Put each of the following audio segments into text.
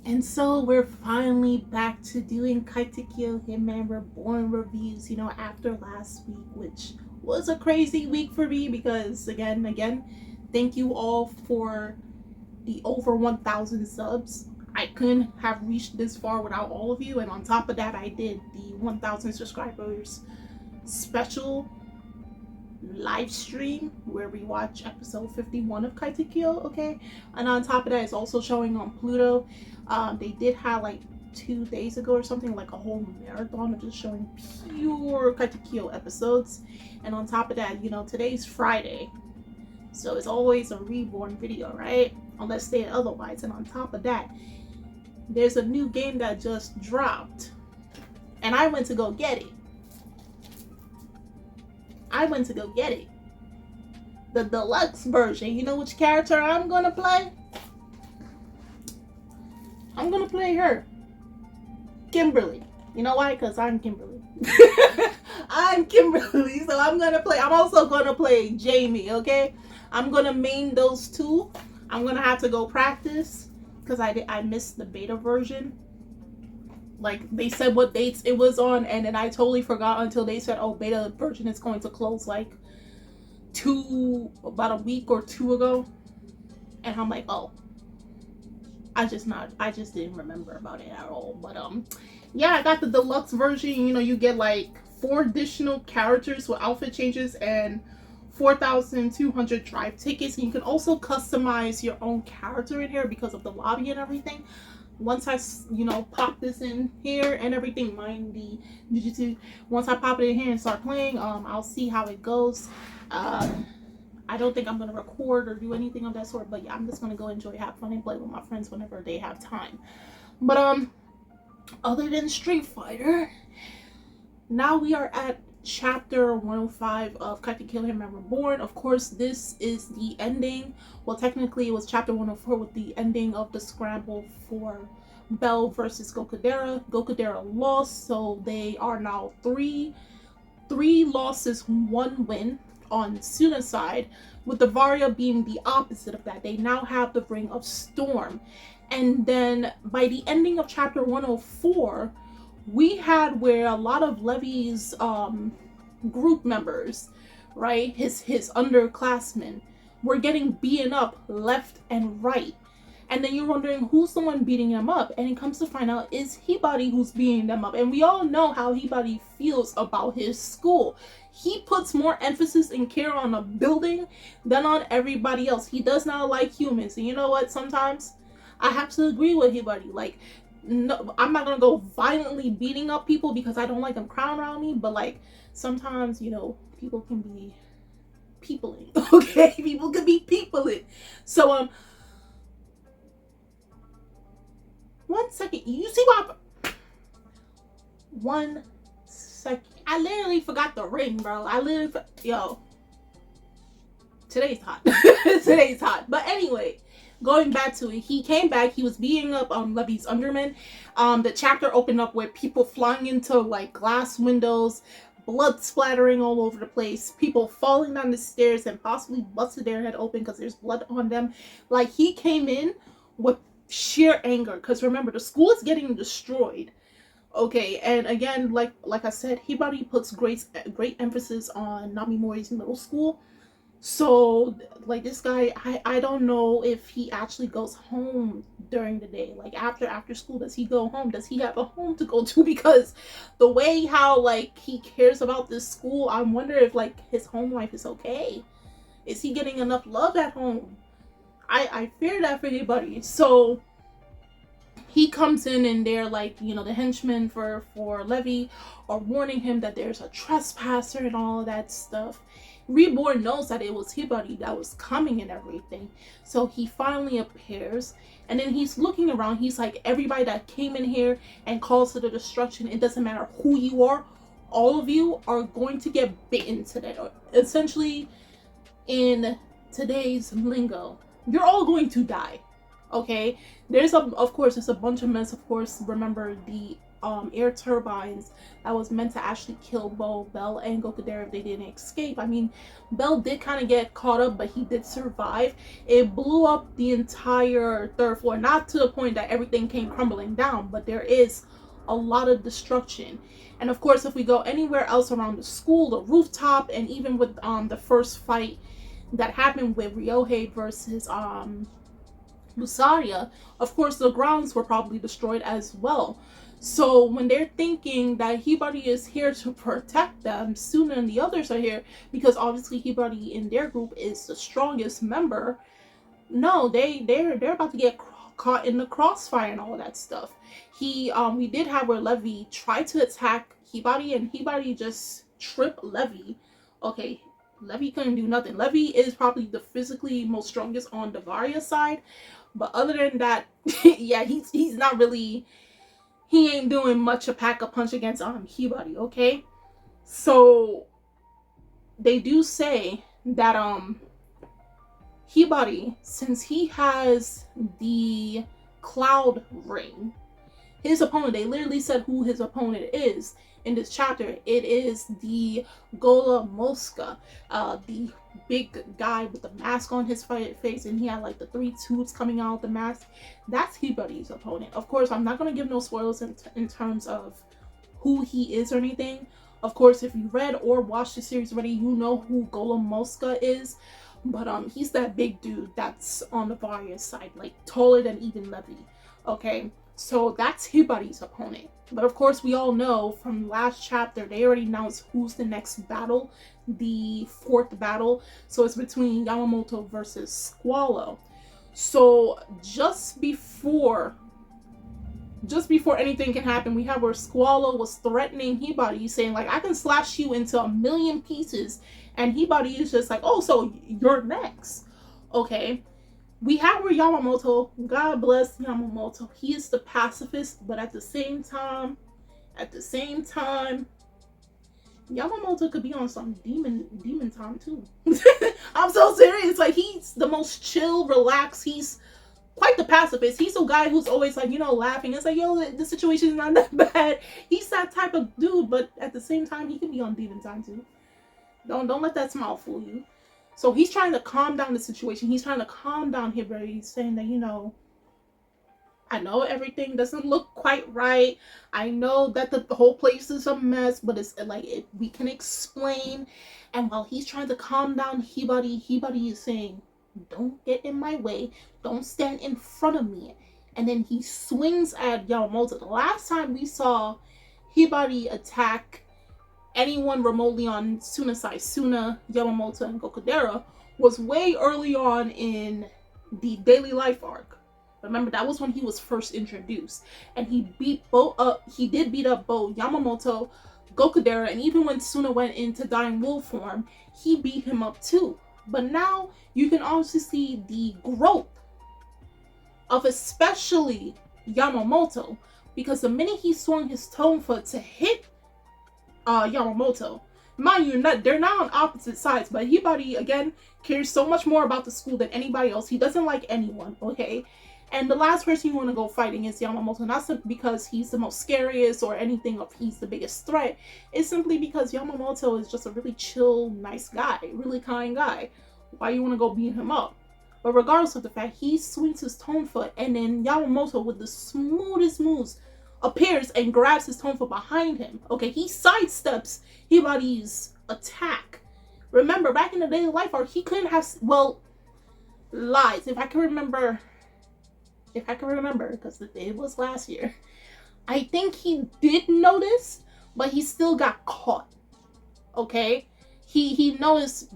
And so we're finally back to doing Katekyo Hitman REBORN reviews, after last week, which was a crazy week for me because, again, thank you all for the over 1,000 subs. I couldn't have reached this far without all of you, and on top of that, I did the 1,000 subscribers special live stream where we watch episode 51 of Katekyo, okay? And on top of that, it's also showing on Pluto. They did have like 2 days ago or something, like a whole marathon of just showing pure Katekyo episodes. And on top of that, today's Friday, so it's always a reborn video, right? Unless they otherwise. And on top of that, there's a new game that just dropped, and I went to go get it. The deluxe version. You know which character I'm gonna play? I'm gonna play her, Kimberly. You know why? Because I'm Kimberly. I'm Kimberly, so I'm also gonna play Jamie, okay? I'm gonna main those two. I'm gonna have to go practice because I missed the beta version. Like, they said what dates it was on, and then I totally forgot until they said, oh, beta version is going to close like about a week or 2 ago. And I'm like, oh, I just didn't remember about it at all. But yeah, I got the deluxe version. You get like 4 additional characters with outfit changes and 4,200 drive tickets. And you can also customize your own character in here because of the lobby and everything. Once I, pop this in here and everything, mind the Jujutsu, once I pop it in here and start playing, I'll see how it goes. I don't think I'm going to record or do anything of that sort, but yeah, I'm just going to go enjoy, have fun, and play with my friends whenever they have time. But, other than Street Fighter, now we are at chapter 105 of Katekyo Hitman REBORN. Of course, this is the ending. Well, technically it was chapter 104 with the ending of the scramble for Bell versus Gokudera. Gokudera lost, so they are now three losses, 1 win on Suna's side, with the Varia being the opposite of that. They now have the Ring of Storm. And then by the ending of chapter 104, we had where a lot of Levy's group members, right, his underclassmen, were getting beaten up left and right. And then you're wondering who's the one beating them up, and it comes to find out it's Hibari who's beating them up. And we all know how Hibari feels about his school. He puts more emphasis and care on a building than on everybody else. He does not like humans. And you know what? Sometimes I have to agree with Hibari. Like, no, I'm not gonna go violently beating up people because I don't like them crowding around me, but like sometimes, people can be peopling. Okay, people can be peopling. So 1 second. You see what? 1 second. I literally forgot the ring, bro. Today's hot. Today's hot. But anyway, going back to it, he came back. He was beating up Levy's undermen. The chapter opened up with people flying into like glass windows, blood splattering all over the place, people falling down the stairs and possibly busted their head open because there's blood on them. Like, he came in with sheer anger because remember, the school is getting destroyed. Okay, and again, like I said, Hibari puts great emphasis on Namimori's middle school. So, like, this guy, I don't know if he actually goes home during the day. Like, after school, does he go home? Does he have a home to go to? Because the way how, like, he cares about this school, I wonder if, like, his home life is okay. Is he getting enough love at home? I fear that for anybody. So he comes in and they're like, the henchmen for Levy are warning him that there's a trespasser and all of that stuff. Reborn knows that it was Hibari that was coming and everything. So he finally appears, and then he's looking around. He's like, everybody that came in here and calls to the destruction, it doesn't matter who you are, all of you are going to get bitten today. Essentially, in today's lingo, you're all going to die. Okay, of course there's a bunch of mess. Of course, remember the air turbines that was meant to actually kill both Bell and Gokudera if they didn't escape. I mean, Bell did kind of get caught up, but he did survive. It blew up the entire 3rd floor, not to the point that everything came crumbling down, but there is a lot of destruction. And of course, if we go anywhere else around the school, the rooftop, and even with the first fight that happened with Ryohei versus Lusaria, of course the grounds were probably destroyed as well. So when they're thinking that Hibari is here to protect them, Suna and the others are here because obviously Hibari in their group is the strongest member. No, they're about to get caught in the crossfire and all that stuff. We did have where Levi tried to attack Hibari and Hibari just tripped Levi. Okay, Levi couldn't do nothing. Levi is probably the physically most strongest on the Varia side, but other than that, yeah, he's not really. He ain't doing much a pack-a-punch against Hibari, okay? So they do say that Hibari, since he has the cloud ring, his opponent, they literally said who his opponent is in this chapter. It is the Gola Mosca, the big guy with the mask on his face, and he had like the 3 tubes coming out of the mask. That's Hibari's opponent. Of course, I'm not going to give no spoilers in terms of who he is or anything. Of course, if you read or watched the series already, you know who Gola Mosca is. But he's that big dude that's on the Varia side, like taller than even Levi. Okay, so that's Hibari's opponent. But of course, we all know from last chapter, they already announced who's the next battle, the 4th battle. So it's between Yamamoto versus Squalo. So just before anything can happen, we have where Squalo was threatening Hibari, saying like, I can slash you into 1,000,000 pieces. And Hibari is just like, oh, so you're next. Okay. We have where Yamamoto, God bless Yamamoto, he is the pacifist, but at the same time, Yamamoto could be on some demon time too. I'm so serious. Like, he's the most chill, relaxed. He's quite the pacifist. He's a guy who's always like, laughing. It's like, yo, the situation is not that bad. He's that type of dude, but at the same time, he can be on demon time too. Don't let that smile fool you. So he's trying to calm down the situation. He's trying to calm down Hibari. He's saying that, I know everything doesn't look quite right. I know that the whole place is a mess, but it's like we can explain. And while he's trying to calm down Hibari is saying, don't get in my way. Don't stand in front of me. And then he swings at Yamamoto. The last time we saw Hibari attack anyone remotely on Suna's side, Suna, Yamamoto, and Gokudera, was way early on in the Daily Life arc. Remember, that was when he was first introduced. And he did beat up both Yamamoto, Gokudera, and even when Suna went into Dying Wolf form, he beat him up too. But now, you can also see the growth of especially Yamamoto, because the minute he swung his tone foot to hit Yamamoto, mind you, they're not on opposite sides, but Hibari again cares so much more about the school than anybody else. He doesn't like anyone, okay? And the last person you want to go fighting is Yamamoto, not simply because he's the most scariest or anything, or he's the biggest threat. It's simply because Yamamoto is just a really chill, nice guy, really kind guy. Why you want to go beat him up? But regardless of the fact, he swings his tone foot, and then Yamamoto, with the smoothest moves, appears and grabs his tone foot behind him. Okay, he sidesteps Hibari's attack. Remember, back in the Daily Life arc, he couldn't have, lies. If I can remember, because it was last year, I think he did notice, but he still got caught. Okay, he noticed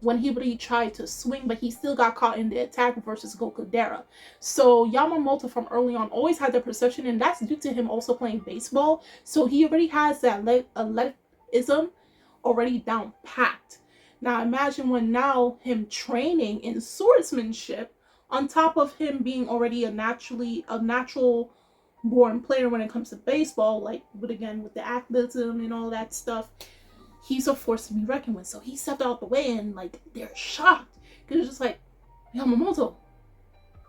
when Hibari tried to swing, but he still got caught in the attack versus Gokudera. So Yamamoto from early on always had the perception, and that's due to him also playing baseball. So he already has that athleticism already down packed. Now imagine when now him training in swordsmanship, on top of him being already a natural born player when it comes to baseball, like with the athleticism and all that stuff. He's a force to be reckoned with. So he stepped out the way, and like they're shocked because it's just like, Yamamoto,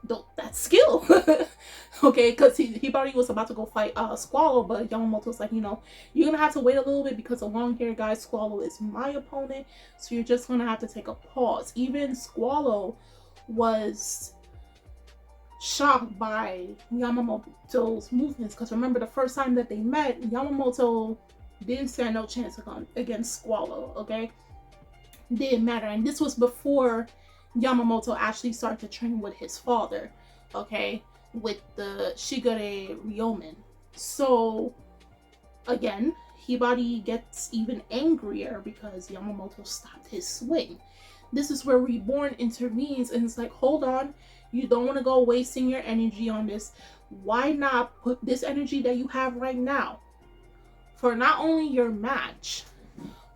that skill. Okay, because Hibari was about to go fight Squallow, but Yamamoto's like, you're gonna have to wait a little bit because the long-haired guy Squallow is my opponent, so you're just gonna have to take a pause. Even Squallow was shocked by Yamamoto's movements, because remember, the first time that they met, Yamamoto didn't stand no chance against Squallow. Okay, didn't matter. And this was before Yamamoto actually started to train with his father, okay, with the Shigure Ryomen. So again, Hibari gets even angrier because Yamamoto stopped his swing. This is where Reborn intervenes and it's like, hold on, you don't want to go wasting your energy on this. Why not put this energy that you have right now for not only your match,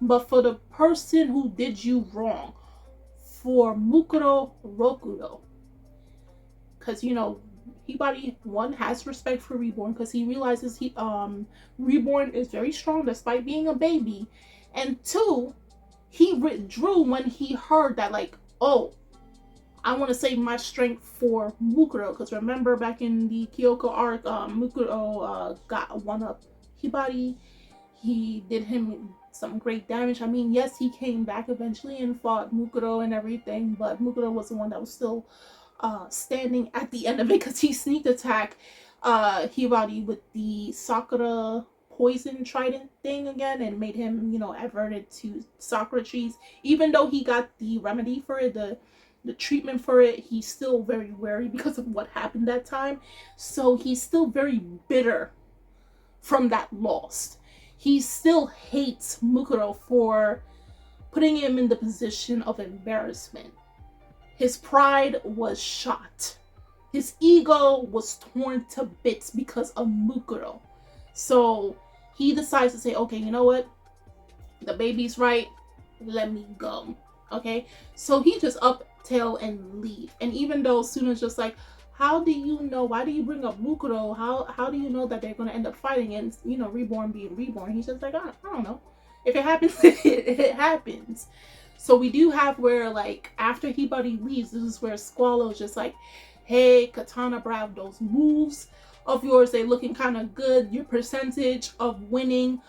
but for the person who did you wrong, for Mukuro Rokudo. Because, Hibari, one, has respect for Reborn because he realizes Reborn is very strong despite being a baby. And two, he withdrew when he heard that, like, oh, I want to save my strength for Mukuro. Because remember, back in the Kyoko arc, Mukuro got one up Hibari. He did him some great damage. I mean, yes, he came back eventually and fought Mukuro and everything, but Mukuro was the one that was still standing at the end of it because he sneak attacked Hibari with the Sakura poison trident thing again and made him, averted to Sakura trees. Even though he got the remedy for it, the treatment for it, he's still very wary because of what happened that time. So he's still very bitter from that loss. He still hates Mukuro for putting him in the position of embarrassment. His pride was shot. His ego was torn to bits because of Mukuro. So he decides to say, okay, you know what? The baby's right. Let me go. Okay? So he just uptail and leave. And even though Suna's just like, how do you know? Why do you bring up Mukuro? How do you know that they're going to end up fighting? And, Reborn being Reborn. He's just like, I don't know. If it happens, it happens. So we do have where, like, after Hibari leaves, this is where Squallow's just like, hey, Katana Brav, those moves of yours, they looking kind of good. Your percentage of winning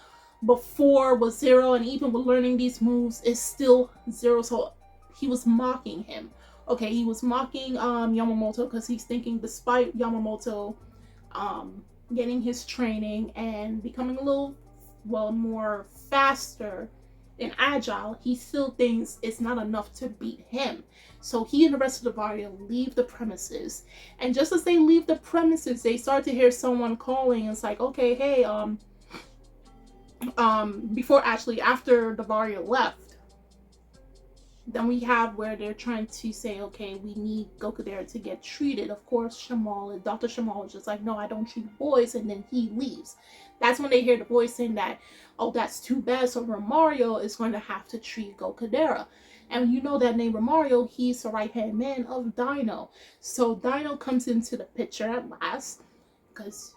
before was 0. And even with learning these moves is still 0. So he was mocking him. Okay, he was mocking Yamamoto because he's thinking despite Yamamoto getting his training and becoming a little, more faster and agile, he still thinks it's not enough to beat him. So he and the rest of the Varia leave the premises. And just as they leave the premises, they start to hear someone calling. And it's like, okay, hey, after the Varia left, then we have where they're trying to say, okay, we need Gokudera to get treated. Of course, Dr. Shamal is just like, no, I don't treat boys, and then he leaves. That's when they hear the voice saying that, oh, that's too bad, so Romario is going to have to treat Gokudera. And you know that name Romario, he's the right-hand man of Dino. So Dino comes into the picture at last, because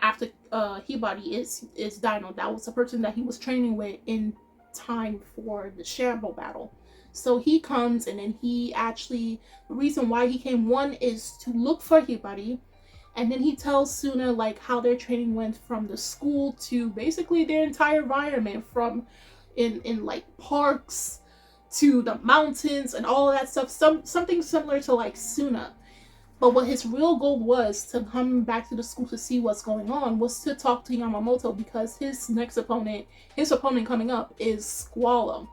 after Hibari is Dino. That was the person that he was training with in time for the Shambo battle. So he comes, and then he actually, the reason why he came, one is to look for Hibari, and then he tells Suna like how their training went from the school to basically their entire environment, from in like parks to the mountains and all of that stuff. Something similar to like Suna. But what his real goal was to come back to the school to see what's going on was to talk to Yamamoto, because his opponent coming up is Squallow.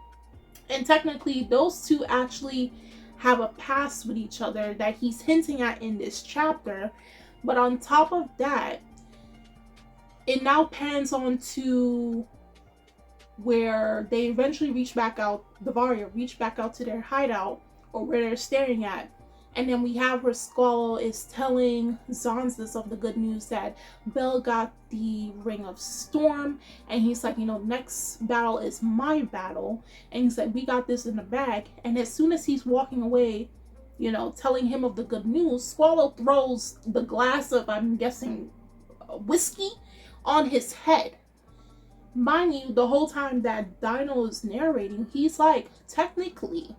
And technically, those two actually have a past with each other that he's hinting at in this chapter. But on top of that, it now pans on to where they eventually reach back out, the Varia reach back out to their hideout, or where they're staring at. And then we have where Squallow is telling Zanzas of the good news that Bell got the Ring of Storm. And he's like, next battle is my battle. And he's like, we got this in the bag. And as soon as he's walking away, telling him of the good news, Squallow throws the glass of, I'm guessing, whiskey on his head. Mind you, the whole time that Dino is narrating, he's like, technically,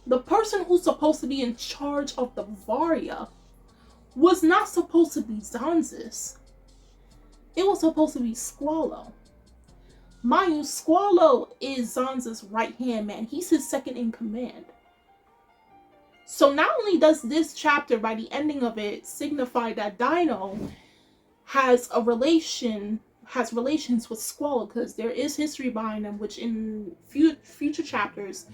the person who's supposed to be in charge of the Varia was not supposed to be Zanzis. It was supposed to be Squalo. Mind you, Squalo is Zanza's right-hand man. He's his second in command. So not only does this chapter, by the ending of it, signify that Dino has relations with Squalo, because there is history behind them, which in future chapters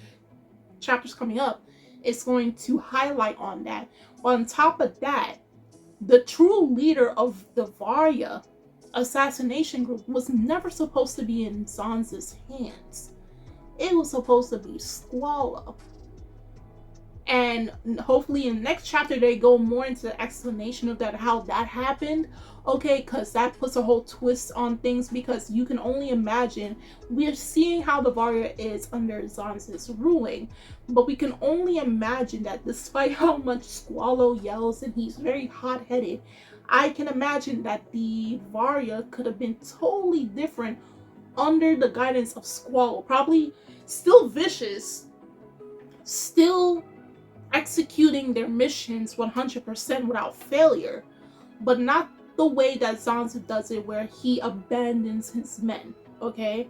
coming up, is going to highlight on that. On top of that, the true leader of the Varia assassination group was never supposed to be in Zanza's hands. It was supposed to be Squalo. And hopefully in the next chapter they go more into the explanation of that, how that happened. Okay, because that puts a whole twist on things, because you can only imagine, we're seeing how the Varia is under Zanza's ruling, but we can only imagine that despite how much Squalo yells and he's very hot-headed, I can imagine that the Varia could have been totally different under the guidance of Squalo. Probably still vicious, still executing their missions 100% without failure, but not the way that Zanza does it, where he abandons his men. Okay,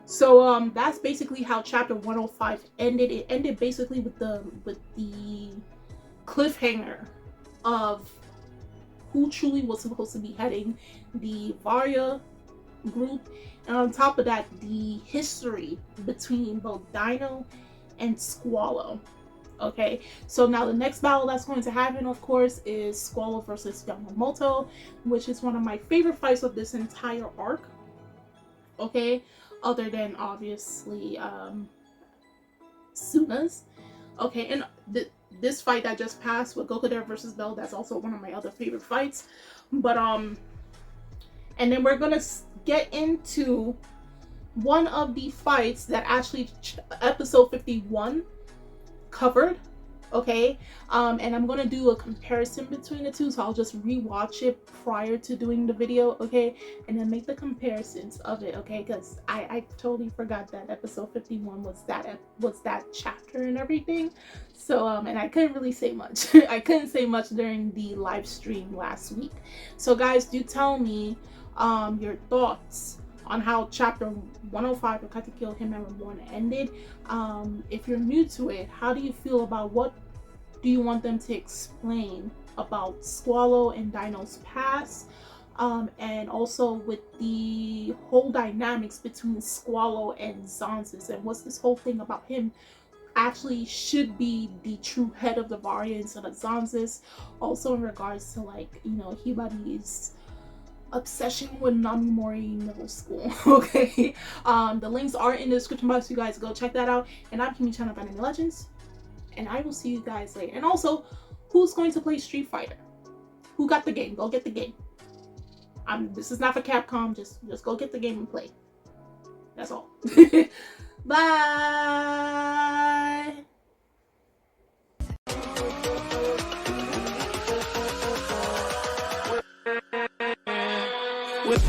so that's basically how chapter 105 ended. It ended basically with the cliffhanger of who truly was supposed to be heading the Varia group, and on top of that, the history between both Dino and Squalo. Okay, so now the next battle that's going to happen, of course, is Squalo versus Yamamoto, which is one of my favorite fights of this entire arc. Okay, other than obviously Suna's. Okay, and this fight that just passed with Gokudera versus Bell, that's also one of my other favorite fights. But and then we're gonna get into one of the fights that actually episode 51 covered. Okay, and I'm gonna do a comparison between the two, so I'll just rewatch it prior to doing the video, okay, and then make the comparisons of it, okay, because I totally forgot that episode 51 was that chapter and everything. So and I couldn't really say much. I couldn't say much during the live stream last week. So guys, do tell me your thoughts on how chapter 105 of Katekyo Hitman REBORN ended. If you're new to it, how do you feel about, what do you want them to explain about Squalo and Dino's past, and also with the whole dynamics between Squalo and Zanzis, and what's this whole thing about him actually should be the true head of the Varia instead of Zanzis. Also in regards to, like, you know, Hibari's obsession with Namimori Middle School. Okay, the links are in the description box. You guys go check that out. And I'm Kimi-chan of Anime Legends, and I will see you guys later. And also, who's going to play Street Fighter? Who got the game? Go get the game. This is not for Capcom. Just go get the game and play. That's all. Bye. With